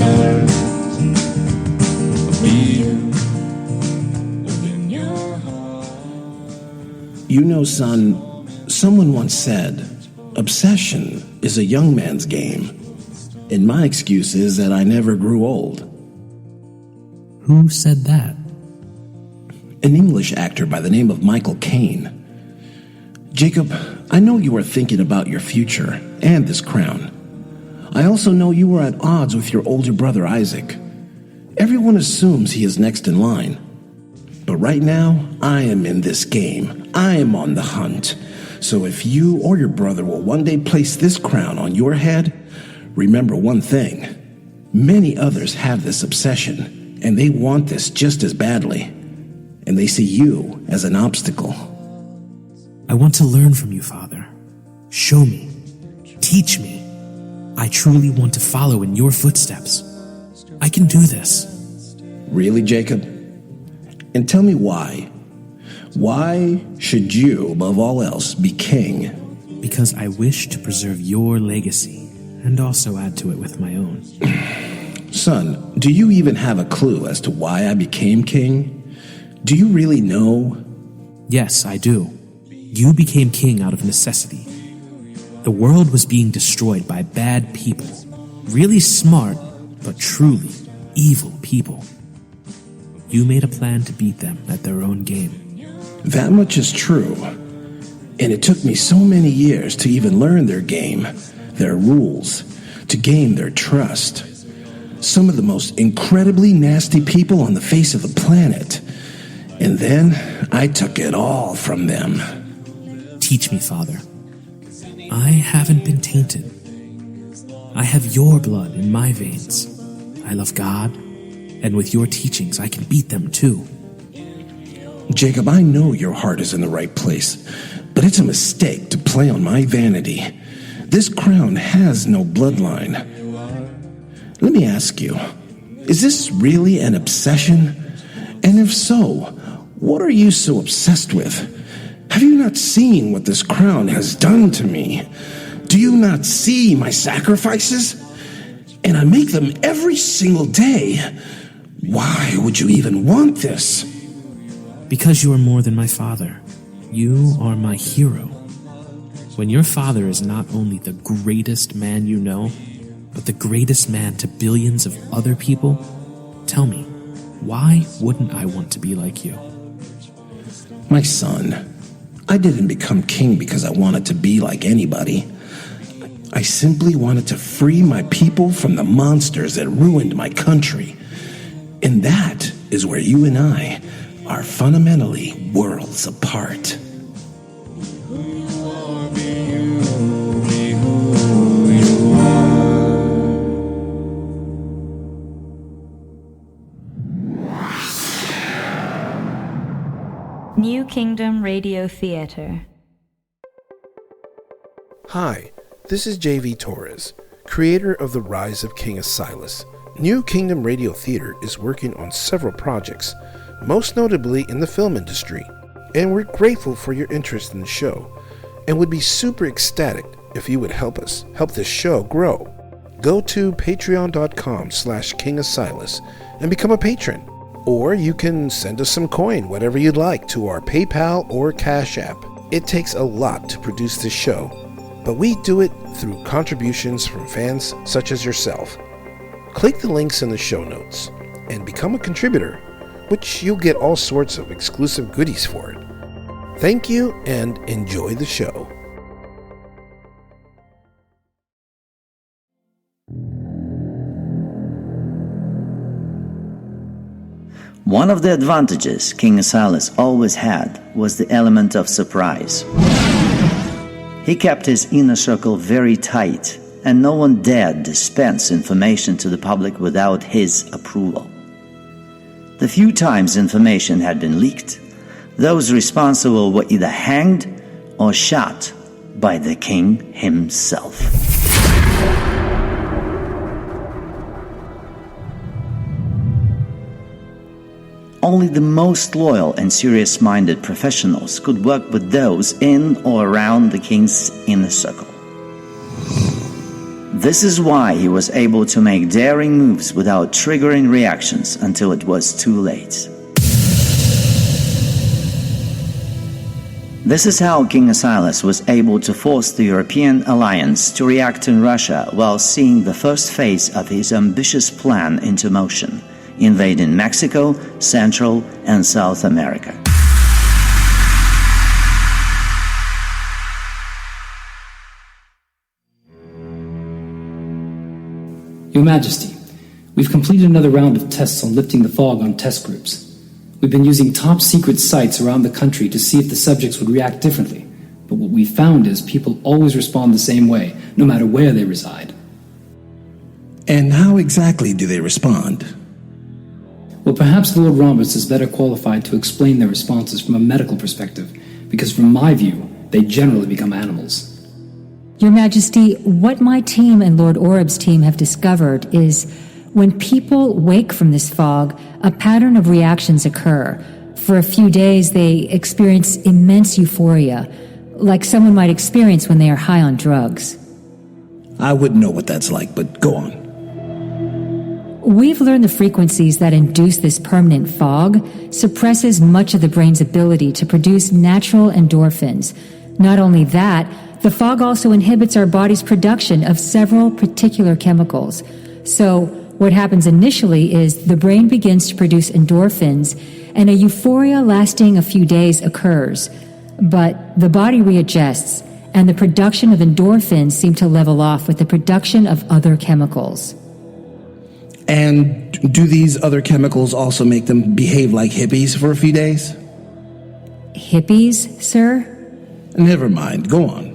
start. Within your heart. You know, son, someone once said, obsession is a young man's game. And my excuse is that I never grew old. Who said that? An English actor by the name of Michael Caine. Jacob, I know you are thinking about your future and this crown. I also know you are at odds with your older brother Isaac. Everyone assumes he is next in line. But right now, I am in this game. I am on the hunt. So if you or your brother will one day place this crown on your head, remember one thing. Many others have this obsession, and they want this just as badly. And they see you as an obstacle. I want to learn from you, Father. Show me. Teach me. I truly want to follow in your footsteps. I can do this. Really, Jacob? And tell me why. Why should you, above all else, be king? Because I wish to preserve your legacy and also add to it with my own. Son, do you even have a clue as to why I became king? Do you really know? Yes, I do. You became king out of necessity. The world was being destroyed by bad people. Really smart, but truly evil people. You made a plan to beat them at their own game. That much is true. And it took me so many years to even learn their game, their rules, to gain their trust. Some of the most incredibly nasty people on the face of the planet. And then I took it all from them. Teach me, Father. I haven't been tainted. I have your blood in my veins. I love God, and with your teachings I can beat them too. Jacob, I know your heart is in the right place, but it's a mistake to play on my vanity. This crown has no bloodline. Let me ask you, is this really an obsession? And if so, what are you so obsessed with? Have you not seen what this crown has done to me? Do you not see my sacrifices? And I make them every single day. Why would you even want this? Because you are more than my father. You are my hero. When your father is not only the greatest man you know, but the greatest man to billions of other people, tell me, why wouldn't I want to be like you? My son, I didn't become king because I wanted to be like anybody. I simply wanted to free my people from the monsters that ruined my country. And that is where you and I are fundamentally worlds apart. New Kingdom Radio Theater. Hi, this is JV&X, creator of The Rise of Kingasilas. New Kingdom Radio Theater is working on several projects, most notably in the film industry, and we're grateful for your interest in the show, and would be super ecstatic if you would help us help this show grow. Go to patreon.com/kingasilas and become a patron. Or you can send us some coin, whatever you'd like, to our PayPal or CashApp. It takes a lot to produce this show, but we do it through contributions from fans such as yourself. Click the links in the show notes and become a contributor, which you'll get all sorts of exclusive goodies for it. Thank you and enjoy the show. One of the advantages King Alisas always had was the element of surprise. He kept his inner circle very tight, and no one dared dispense information to the public without his approval. The few times information had been leaked, those responsible were either hanged or shot by the king himself. Only the most loyal and serious-minded professionals could work with those in or around the king's inner circle. This is why he was able to make daring moves without triggering reactions until it was too late. This is how King Alisas was able to force the European alliance to react in Russia while seeing the first phase of his ambitious plan into motion, invading Mexico, Central and South America. Your Majesty, we've completed another round of tests on lifting the fog on test groups. We've been using top-secret sites around the country to see if the subjects would react differently, but what we found is people always respond the same way, no matter where they reside. And how exactly do they respond? Well, perhaps Lord Roberts is better qualified to explain their responses from a medical perspective, because from my view, they generally become animals. Your Majesty, what my team and Lord Oreb's team have discovered is when people wake from this fog, a pattern of reactions occur. For a few days, they experience immense euphoria, like someone might experience when they are high on drugs. I wouldn't know what that's like, but go on. We've learned the frequencies that induce this permanent fog suppresses much of the brain's ability to produce natural endorphins. Not only that, the fog also inhibits our body's production of several particular chemicals. So, what happens initially is the brain begins to produce endorphins, and a euphoria lasting a few days occurs. But the body readjusts, and the production of endorphins seem to level off with the production of other chemicals. And do these other chemicals also make them behave like hippies for a few days? Hippies, sir? Never mind, go on.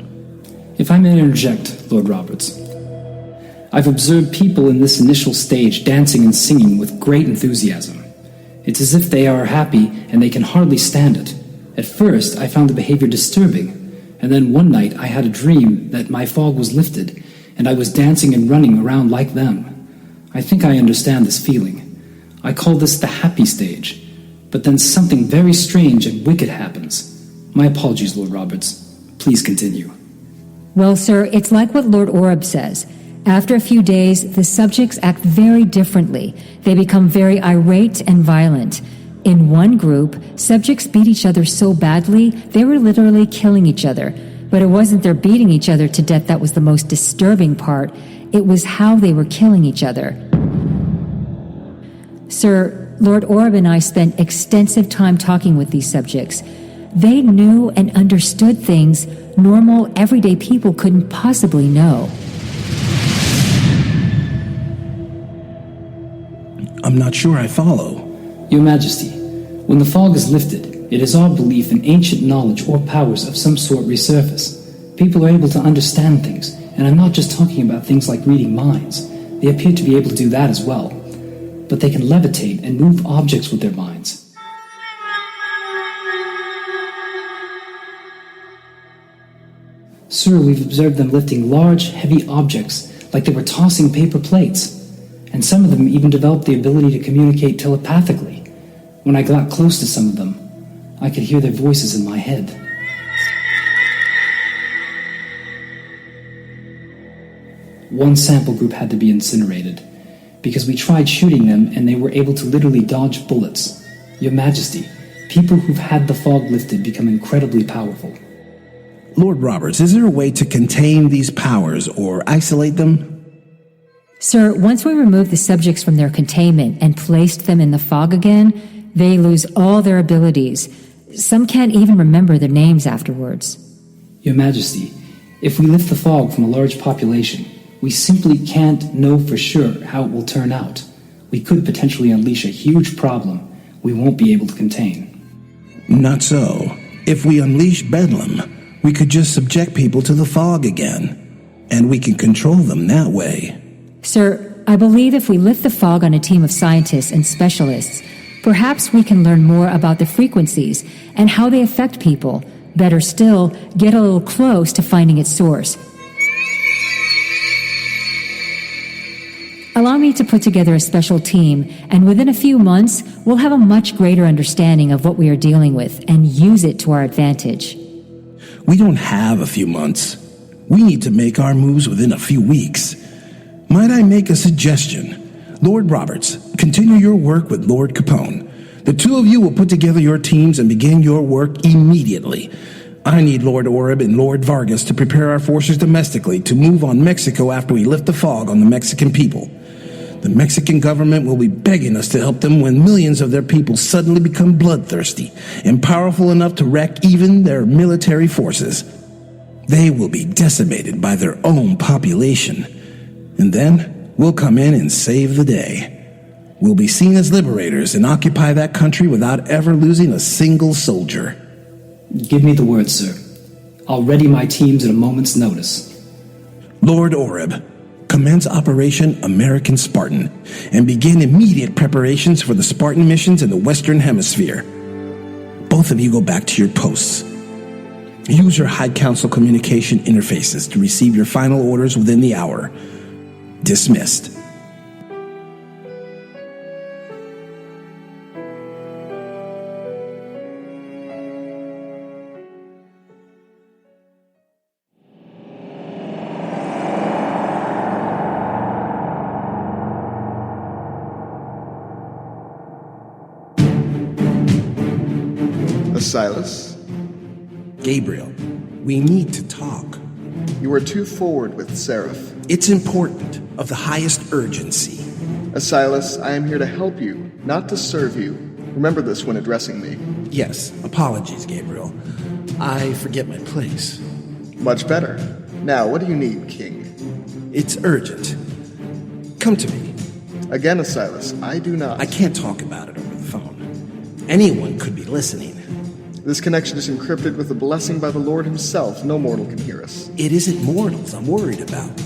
If I may interject, Lord Roberts, I've observed people in this initial stage dancing and singing with great enthusiasm. It's as if they are happy and they can hardly stand it. At first, I found the behavior disturbing, and then one night I had a dream that my fog was lifted, and I was dancing and running around like them. I think I understand this feeling. I call this the happy stage, but then something very strange and wicked happens. My apologies, Lord Roberts. Please continue. Well, sir, it's like what Lord Oreb says. After a few days, the subjects act very differently. They become very irate and violent. In one group, subjects beat each other so badly, they were literally killing each other. But it wasn't their beating each other to death that was the most disturbing part. It was how they were killing each other. Sir, Lord Oreb and I spent extensive time talking with these subjects. They knew and understood things normal, everyday people couldn't possibly know. I'm not sure I follow. Your Majesty, when the fog is lifted, it is our belief in ancient knowledge or powers of some sort resurface. People are able to understand things, and I'm not just talking about things like reading minds. They appear to be able to do that as well. But they can levitate and move objects with their minds. Sir, we've observed them lifting large, heavy objects like they were tossing paper plates. And some of them even developed the ability to communicate telepathically. When I got close to some of them, I could hear their voices in my head. One sample group had to be incinerated, because we tried shooting them and they were able to literally dodge bullets. Your Majesty, people who've had the fog lifted become incredibly powerful. Lord Roberts, is there a way to contain these powers or isolate them? Sir, once we removed the subjects from their containment and placed them in the fog again, they lose all their abilities. Some can't even remember their names afterwards. Your Majesty, if we lift the fog from a large population, we simply can't know for sure how it will turn out. We could potentially unleash a huge problem we won't be able to contain. Not so. If we unleash Bedlam, we could just subject people to the fog again, and we can control them that way. Sir, I believe if we lift the fog on a team of scientists and specialists, perhaps we can learn more about the frequencies and how they affect people. Better still, get a little close to finding its source. Allow me to put together a special team, and within a few months, we'll have a much greater understanding of what we are dealing with and use it to our advantage. We don't have a few months. We need to make our moves within a few weeks. Might I make a suggestion? Lord Roberts, continue your work with Lord Capone. The two of you will put together your teams and begin your work immediately. I need Lord Oreb and Lord Vargas to prepare our forces domestically to move on Mexico after we lift the fog on the Mexican people. The Mexican government will be begging us to help them when millions of their people suddenly become bloodthirsty and powerful enough to wreck even their military forces. They will be decimated by their own population. And then we'll come in and save the day. We'll be seen as liberators and occupy that country without ever losing a single soldier. Give me the word, sir. I'll ready my teams at a moment's notice. Lord Oreb, commence Operation American Spartan and begin immediate preparations for the Spartan missions in the Western Hemisphere. Both of you go back to your posts. Use your High Council communication interfaces to receive your final orders within the hour. Dismissed. Silas? Gabriel, we need to talk. You are too forward with Seraph. It's important, of the highest urgency. Silas, I am here to help you, not to serve you. Remember this when addressing me. Yes, apologies, Gabriel. I forget my place. Much better. Now, what do you need, King? It's urgent. Come to me. Again, Silas, I do not. I can't talk about it over the phone. Anyone could be listening. This connection is encrypted with a blessing by the Lord himself. No mortal can hear us. It isn't mortals I'm worried about.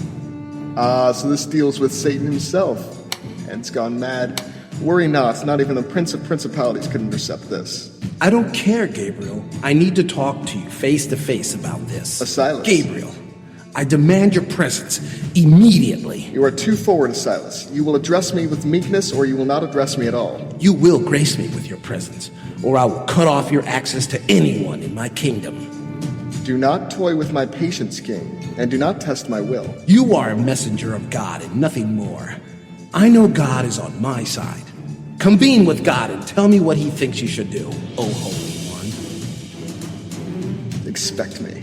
So this deals with Satan himself. Hence gone mad. Worry not even the Prince of Principalities could intercept this. I don't care, Gabriel. I need to talk to you face to face about this. Silas. Gabriel, I demand your presence immediately. You are too forward, Silas. You will address me with meekness, or you will not address me at all. You will grace me with your presence, or I will cut off your access to anyone in my kingdom. Do not toy with my patience, King, and do not test my will. You are a messenger of God and nothing more. I know God is on my side. Convene with God and tell me what he thinks you should do, O Holy One. Expect me.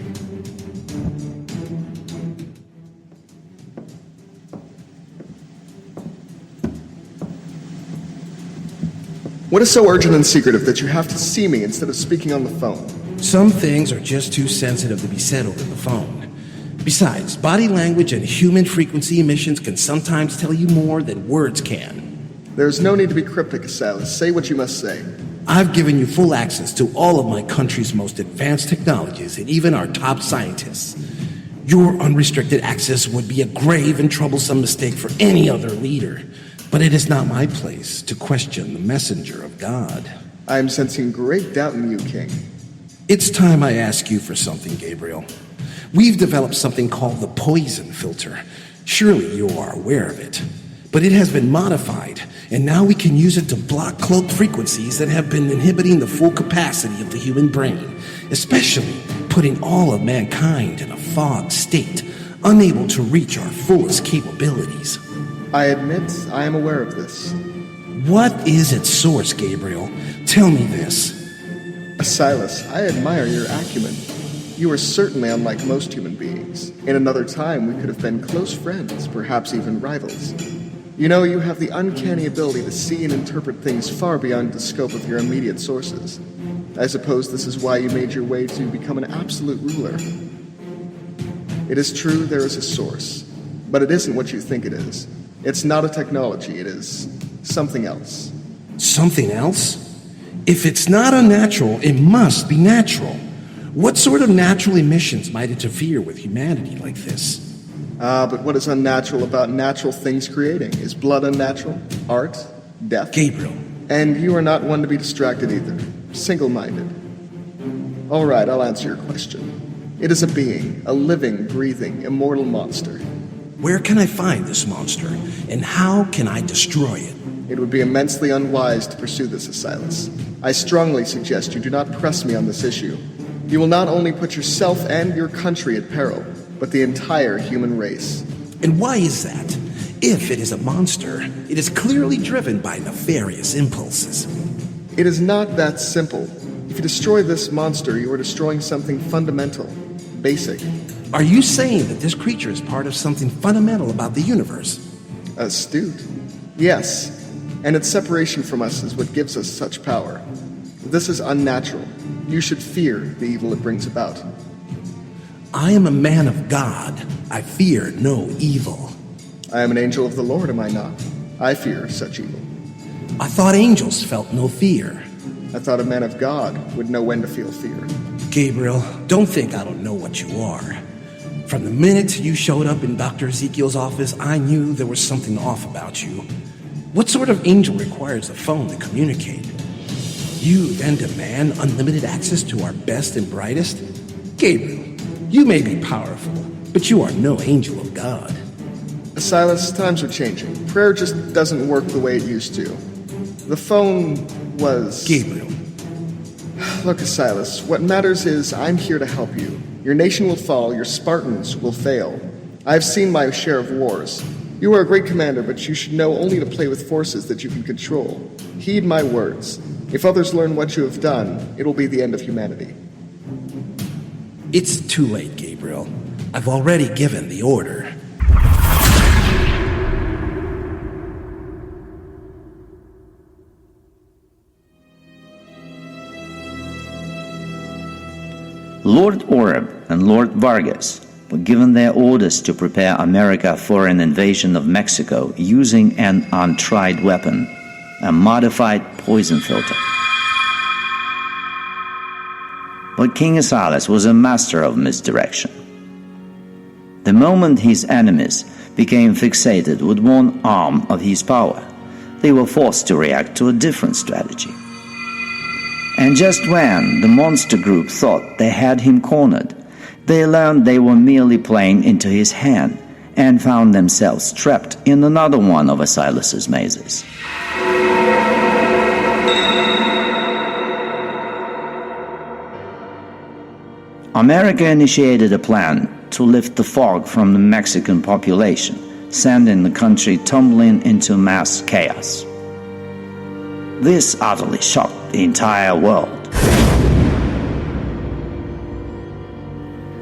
What is so urgent and secretive that you have to see me instead of speaking on the phone? Some things are just too sensitive to be said over the phone. Besides, body language and human frequency emissions can sometimes tell you more than words can. There is no need to be cryptic, Silas. Say what you must say. I've given you full access to all of my country's most advanced technologies and even our top scientists. Your unrestricted access would be a grave and troublesome mistake for any other leader. But it is not my place to question the messenger of God. I am sensing great doubt in you, King. It's time I ask you for something, Gabriel. We've developed something called the poison filter. Surely you are aware of it. But it has been modified, and now we can use it to block cloaked frequencies that have been inhibiting the full capacity of the human brain, especially putting all of mankind in a fog state, unable to reach our fullest capabilities. I admit I am aware of this. What is its source, Gabriel? Tell me this. Silas, I admire your acumen. You are certainly unlike most human beings. In another time, we could have been close friends, perhaps even rivals. You know, you have the uncanny ability to see and interpret things far beyond the scope of your immediate sources. I suppose this is why you made your way to become an absolute ruler. It is true there is a source, but it isn't what you think it is. It's not a technology, it is something else. Something else? If it's not unnatural, it must be natural. What sort of natural emissions might interfere with humanity like this? But what is unnatural about natural things creating? Is blood unnatural? Art? Death? Gabriel. And you are not one to be distracted either. Single-minded. All right, I'll answer your question. It is a being, a living, breathing, immortal monster. Where can I find this monster, and how can I destroy it? It would be immensely unwise to pursue this, Silas. I strongly suggest you do not press me on this issue. You will not only put yourself and your country at peril, but the entire human race. And why is that? If it is a monster, it is clearly driven by nefarious impulses. It is not that simple. If you destroy this monster, you are destroying something fundamental, basic. Are you saying that this creature is part of something fundamental about the universe? Astute. Yes, and its separation from us is what gives us such power. This is unnatural. You should fear the evil it brings about. I am a man of God. I fear no evil. I am an angel of the Lord, am I not? I fear such evil. I thought angels felt no fear. I thought a man of God would know when to feel fear. Gabriel, don't think I don't know what you are. From the minute you showed up in Dr. Ezekiel's office, I knew there was something off about you. What sort of angel requires a phone to communicate? You then demand unlimited access to our best and brightest? Gabriel, you may be powerful, but you are no angel of God. Silas, times are changing. Prayer just doesn't work the way it used to. The phone was... Gabriel. Look, Silas, what matters is I'm here to help you. Your nation will fall, your Spartans will fail. I've seen my share of wars. You are a great commander, but you should know only to play with forces that you can control. Heed my words. If others learn what you have done, it will be the end of humanity. It's too late, Gabriel. I've already given the order. Lord Oreb and Lord Vargas were given their orders to prepare America for an invasion of Mexico using an untried weapon, a modified poison filter. But King Alisas was a master of misdirection. The moment his enemies became fixated with one arm of his power, they were forced to react to a different strategy. And just when the monster group thought they had him cornered, they learned they were merely playing into his hand and found themselves trapped in another one of Silas's mazes. America initiated a plan to lift the fog from the Mexican population, sending the country tumbling into mass chaos. This utterly shocked the entire world.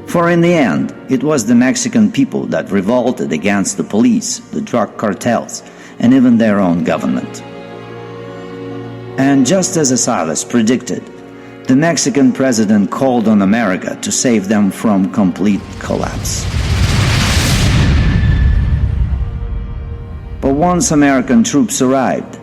For in the end, it was the Mexican people that revolted against the police, the drug cartels, and even their own government. And just as Alisas predicted, the Mexican president called on America to save them from complete collapse. But once American troops arrived,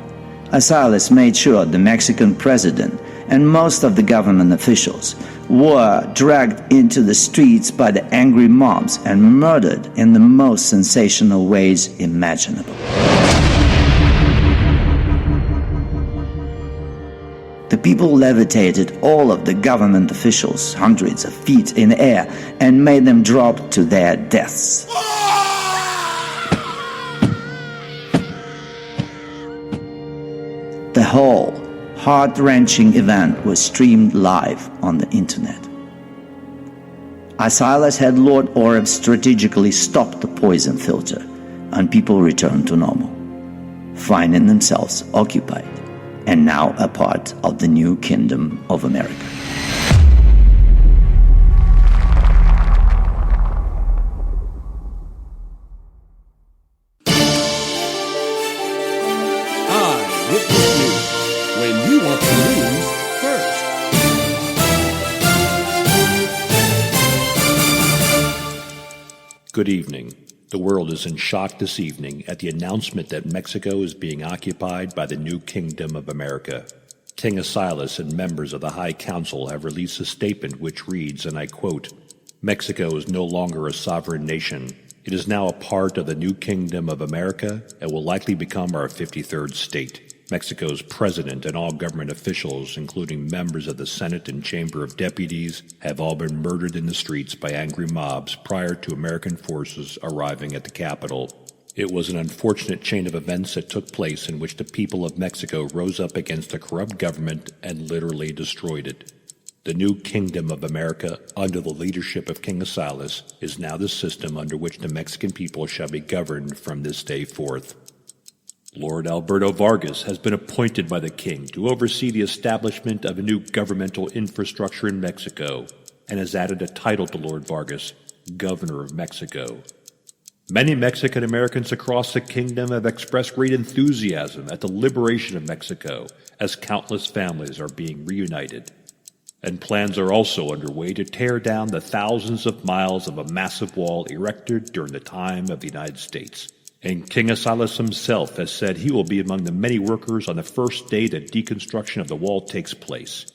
Alisas made sure the Mexican president and most of the government officials were dragged into the streets by the angry mobs and murdered in the most sensational ways imaginable. The people levitated all of the government officials hundreds of feet in the air and made them drop to their deaths. The whole heart-wrenching event was streamed live on the internet. Alisas had Lord Oreb strategically stop the poison filter, and people returned to normal, finding themselves occupied and now a part of the new kingdom of America. Good evening. The world is in shock this evening at the announcement that Mexico is being occupied by the new Kingdom of America. King Alisas and members of the High Council have released a statement which reads, and I quote, "Mexico is no longer a sovereign nation. It is now a part of the new Kingdom of America and will likely become our 53rd state. Mexico's president and all government officials, including members of the Senate and Chamber of Deputies, have all been murdered in the streets by angry mobs prior to American forces arriving at the capital. It was an unfortunate chain of events that took place in which the people of Mexico rose up against a corrupt government and literally destroyed it. The new Kingdom of America, under the leadership of King Alisas, is now the system under which the Mexican people shall be governed from this day forth. Lord Alberto Vargas has been appointed by the King to oversee the establishment of a new governmental infrastructure in Mexico, and has added a title to Lord Vargas, Governor of Mexico. Many Mexican Americans across the kingdom have expressed great enthusiasm at the liberation of Mexico, as countless families are being reunited. And plans are also underway to tear down the thousands of miles of a massive wall erected during the time of the United States. And King Alisas himself has said he will be among the many workers on the first day the deconstruction of the wall takes place.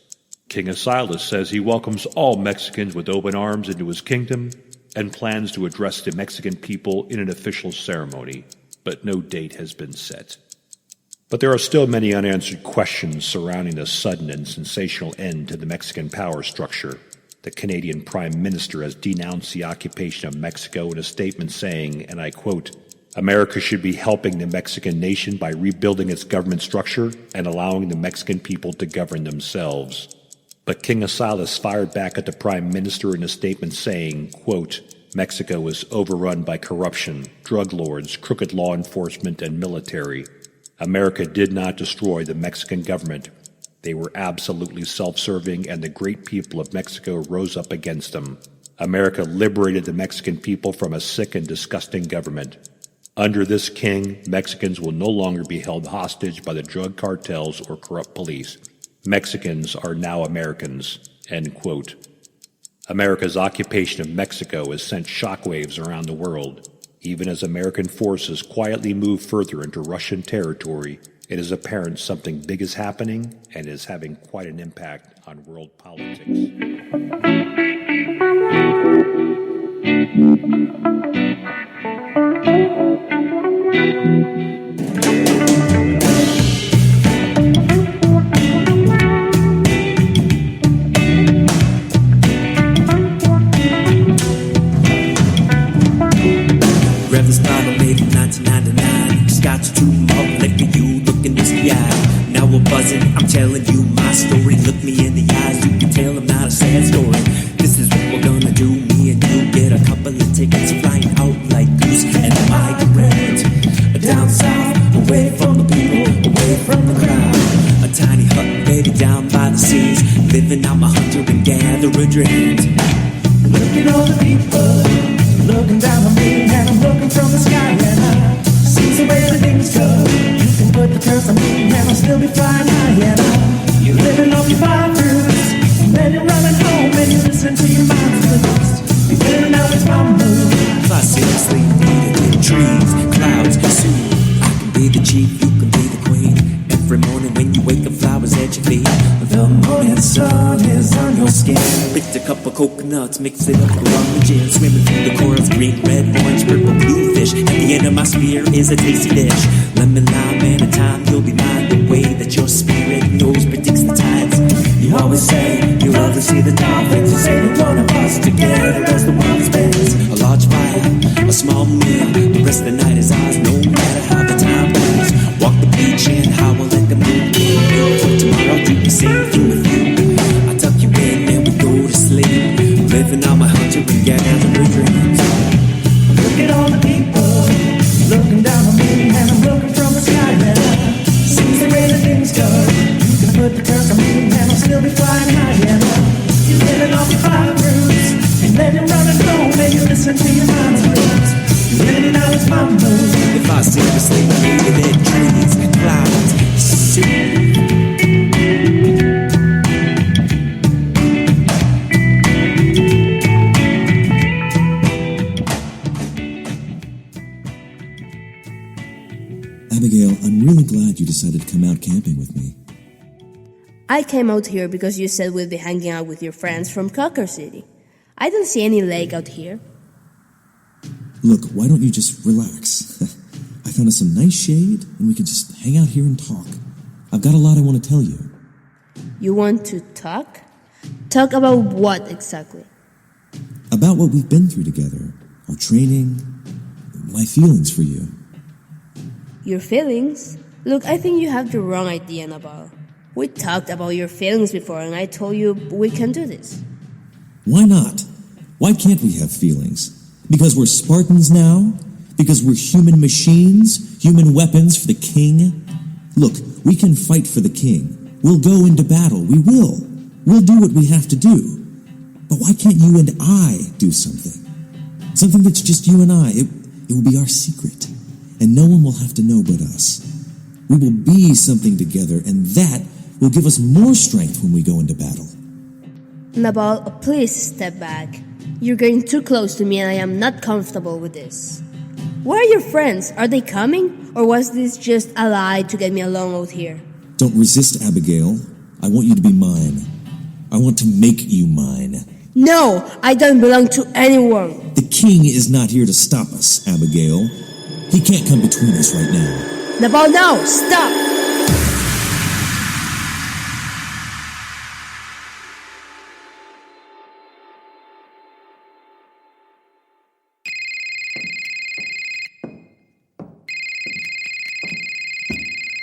King Alisas says he welcomes all Mexicans with open arms into his kingdom and plans to address the Mexican people in an official ceremony, but no date has been set. But there are still many unanswered questions surrounding the sudden and sensational end to the Mexican power structure. The Canadian Prime Minister has denounced the occupation of Mexico in a statement saying, and I quote, "America should be helping the Mexican nation by rebuilding its government structure and allowing the Mexican people to govern themselves." But King Alisas fired back at the Prime Minister in a statement saying, quote, "Mexico is overrun by corruption, drug lords, crooked law enforcement, and military. America did not destroy the Mexican government. They were absolutely self-serving, and the great people of Mexico rose up against them. America liberated the Mexican people from a sick and disgusting government. Under this king, Mexicans will no longer be held hostage by the drug cartels or corrupt police. Mexicans are now Americans." End quote. America's occupation of Mexico has sent shockwaves around the world. Even as American forces quietly move further into Russian territory, it is apparent something big is happening and is having quite an impact on world politics. Grab this bottle made in 1999. Scotch to malt liquor, you looking misty eyed. Now we're buzzing, I'm telling you my story. Look me in the eyes, you can tell I'm not a sad story. This is what we're gonna do, me and you. Get a couple of tickets, flying out like goose and migrate down south, away from the people, away from the crowd. A tiny hut, baby, down by the seas, living out my hunter and gatherer dreams. Look at all the people looking down on me, and I'm looking from the sky, and I see the way the things go. You can put the curse on me, and I'll still be flying high, and you're living off your fire fruits, and then you're running home, and you listen to your mind's blues. You're feeling out with my mood. If I seriously needed it, trees, clouds, soon I can be the chief, you can be the queen. Every morning when you wake up, flowers at your feet. The morning sun is on your skin. Picked a couple coconuts, mix it up along the gin. Swimming through the corals, green, red, orange, purple, blue fish. At the end of my spear is a tasty dish. Lemon, lime, and a time you'll be mine. The way that your spirit knows predicts the tides. You always say you love to see the dolphins. You say that one of us together as the world spins. A large fire, a small meal. The rest of the night is ours, no matter how the time goes. Walk the beach and howl like a moon king. For tomorrow I'll do the same thing with you. I tuck you in and we go to sleep, living out my hunter and gathering dreams. Look at all the people looking down on me, and I'm looking from the sky, and I see the way that things go. You can put the curse on me, and I'll still be flying high, and you're living off your fire fruits, and then you're running home, and you listen to your mind's blues. You're living out with my mood. If I seriously needed it, trees, clouds, soon. Abigail, I'm really glad you decided to come out camping with me. I came out here because you said we'd be hanging out with your friends from Cocker City. I don't see any lake out here. Look, why don't you just relax? I found us some nice shade, and we can just hang out here and talk. I've got a lot I want to tell you. You want to talk? Talk about what exactly? About what we've been through together, our training, my feelings for you. Your feelings? Look, I think you have the wrong idea, Nabal. We talked about your feelings before, and I told you we can do this. Why not? Why can't we have feelings? Because we're Spartans now? Because we're human machines? Human weapons for the king? Look, we can fight for the king. We'll go into battle. We will. We'll do what we have to do. But why can't you and I do something? Something that's just you and I. It will be our secret. And no one will have to know but us. We will be something together, and that will give us more strength when we go into battle. Nabal, please step back. You're getting too close to me, and I am not comfortable with this. Where are your friends? Are they coming? Or was this just a lie to get me alone out here? Don't resist, Abigail. I want you to be mine. I want to make you mine. No, I don't belong to anyone. The king is not here to stop us, Abigail. He can't come between us right now. Nabal, no! Stop!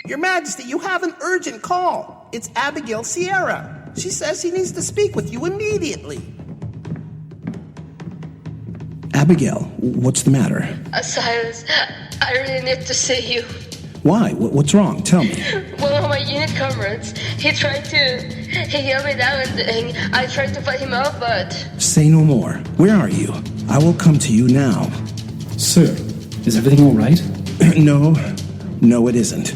Your Majesty, you have an urgent call. It's Abigail Sierra. She says she needs to speak with you immediately. Abigail, what's the matter? Silas, I really need to see you. Why? What's wrong? Tell me. One of my unit comrades, he held me down and I tried to fight him out, but... Say no more. Where are you? I will come to you now. Sir, is everything all right? No, it isn't.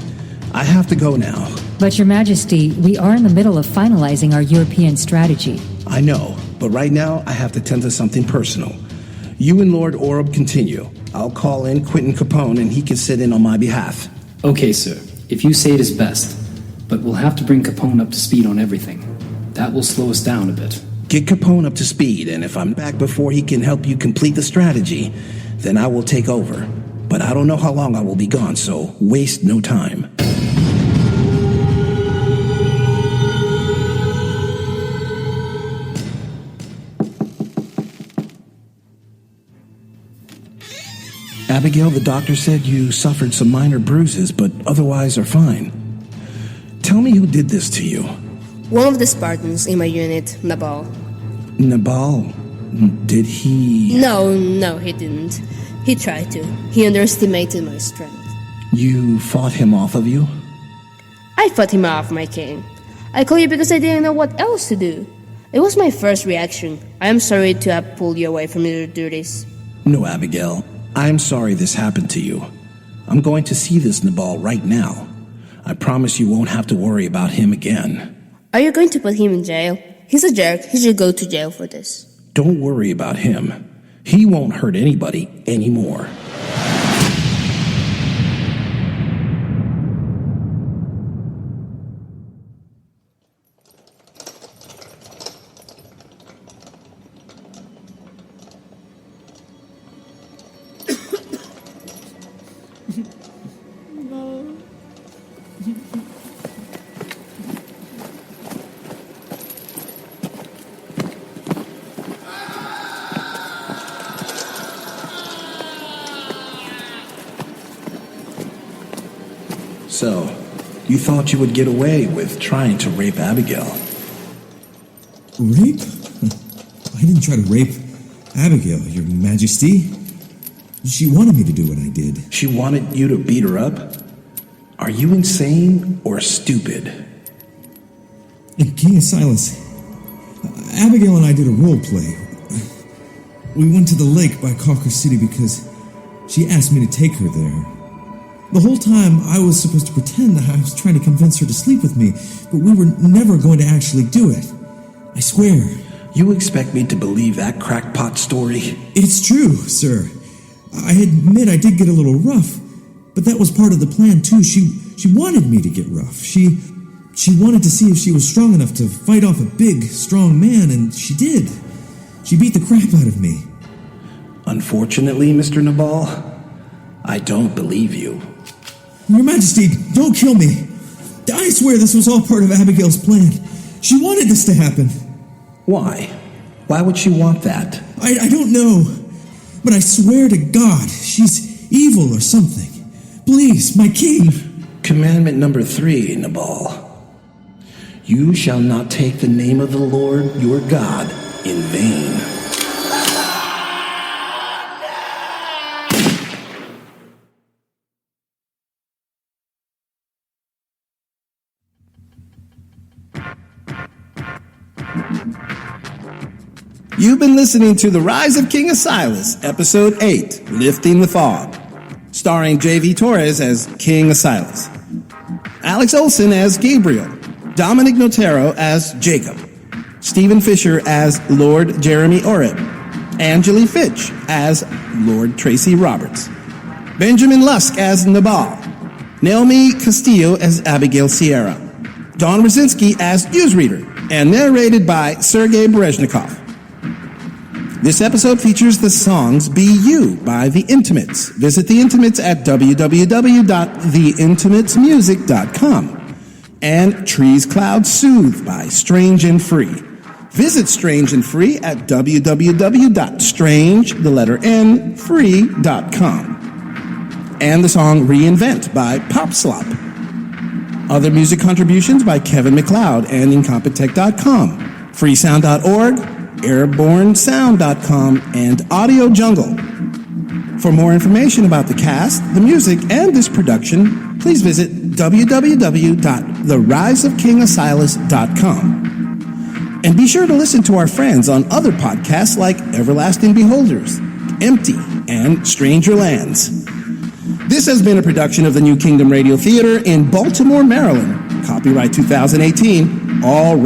I have to go now. But Your Majesty, we are in the middle of finalizing our European strategy. I know, but right now I have to tend to something personal. You and Lord Oreb continue. I'll call in Quentin Capone and he can sit in on my behalf. Okay, sir. If you say it is best. But we'll have to bring Capone up to speed on everything. That will slow us down a bit. Get Capone up to speed, and if I'm back before he can help you complete the strategy, then I will take over. But I don't know how long I will be gone, so waste no time. Abigail, the doctor said you suffered some minor bruises, but otherwise are fine. Tell me who did this to you. One of the Spartans in my unit, Nabal. Nabal? Did he... No, he didn't. He tried to. He underestimated my strength. You fought him off of you? I fought him off, my king. I called you because I didn't know what else to do. It was my first reaction. I am sorry to have pulled you away from your duties. No, Abigail. I'm sorry this happened to you. I'm going to see this Nabal right now. I promise you won't have to worry about him again. Are you going to put him in jail? He's a jerk. He should go to jail for this. Don't worry about him. He won't hurt anybody anymore. So, you thought you would get away with trying to rape Abigail? Rape? I didn't try to rape Abigail, Your Majesty. She wanted me to do what I did. She wanted you to beat her up? Are you insane or stupid? Kingasilas, Abigail and I did a role play. We went to the lake by Cawker City because she asked me to take her there. The whole time, I was supposed to pretend that I was trying to convince her to sleep with me, but we were never going to actually do it. I swear. You expect me to believe that crackpot story? It's true, sir. I admit I did get a little rough, but that was part of the plan, too. She wanted me to get rough. She wanted to see if she was strong enough to fight off a big, strong man, and she did. She beat the crap out of me. Unfortunately, Mr. Nabal, I don't believe you. Your Majesty, don't kill me. I swear this was all part of Abigail's plan. She wanted this to happen. Why? Why would she want that? I don't know. But I swear to God, she's evil or something. Please, my king. Commandment number 3, Nabal. You shall not take the name of the Lord your God in vain. You've been listening to The Rise of King Alisas, Episode 8, Lifting the Fog, starring J.V. Torres as King Alisas, Alex Olson as Gabriel, Dominic Notero as Jacob, Stephen Fisher as Lord Jeremy Oreb, Angeli Fitch as Lord Tracy Roberts, Benjamin Lusk as Nabal, Naomi Castillo as Abigail Sierra, Don Rosinski as Newsreader, and narrated by Sergei Berezhnikov. This episode features the songs Be You by The Intimates. Visit The Intimates at www.theintimatesmusic.com. And Trees Cloud Soothe by Strange and Free. Visit Strange and Free at www.strange.free.com. And the song Reinvent by Pop Slop. Other music contributions by Kevin MacLeod and Incompetech.com, freesound.org, airbornesound.com, and Audio Jungle. For more information about the cast, the music, and this production, please visit www.theriseofkingasilas.com. And be sure to listen to our friends on other podcasts like Everlasting Beholders, Empty, and Stranger Lands. This has been a production of the New Kingdom Radio Theater in Baltimore, Maryland. Copyright 2018, all